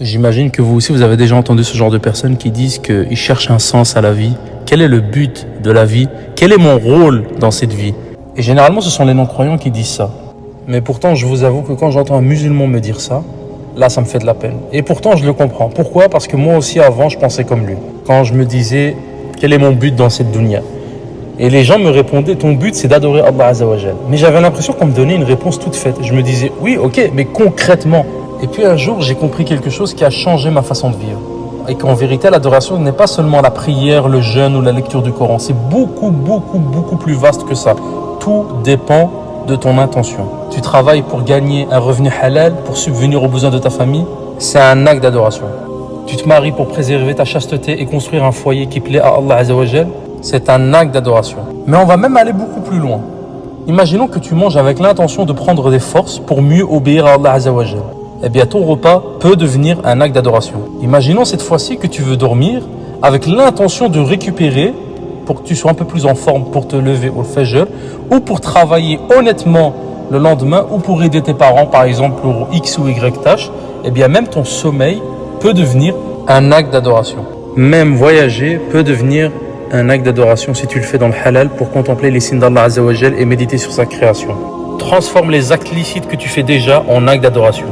J'imagine que vous aussi, vous avez déjà entendu ce genre de personnes qui disent qu'ils cherchent un sens à la vie. Quel est le but de la vie? Quel est mon rôle dans cette vie? Et généralement, ce sont les non-croyants qui disent ça. Mais pourtant, je vous avoue que quand j'entends un musulman me dire ça, là, ça me fait de la peine. Et pourtant, je le comprends. Pourquoi? Parce que moi aussi, avant, je pensais comme lui. Quand je me disais, quel est mon but dans cette dunya? Et les gens me répondaient, ton but, c'est d'adorer Allah Azza wa Jal. Mais j'avais l'impression qu'on me donnait une réponse toute faite. Je me disais, oui, ok, mais concrètement. Et puis un jour, j'ai compris quelque chose qui a changé ma façon de vivre. Et qu'en vérité, l'adoration n'est pas seulement la prière, le jeûne ou la lecture du Coran. C'est beaucoup plus vaste que ça. Tout dépend de ton intention. Tu travailles pour gagner un revenu halal, pour subvenir aux besoins de ta famille. C'est un acte d'adoration. Tu te maries pour préserver ta chasteté et construire un foyer qui plaît à Allah Azza wa Jal. C'est un acte d'adoration. Mais on va même aller beaucoup plus loin. Imaginons que tu manges avec l'intention de prendre des forces pour mieux obéir à Allah Azza wa Jal. Eh bien, ton repas peut devenir un acte d'adoration. Imaginons cette fois-ci que tu veux dormir avec l'intention de récupérer pour que tu sois un peu plus en forme pour te lever au fajr ou pour travailler honnêtement le lendemain ou pour aider tes parents, par exemple, pour X ou Y tâche. Eh bien, même ton sommeil peut devenir un acte d'adoration. Même voyager peut devenir un acte d'adoration si tu le fais dans le halal pour contempler les signes d'Allah Azza wa Jal et méditer sur sa création. Transforme les actes licites que tu fais déjà en actes d'adoration.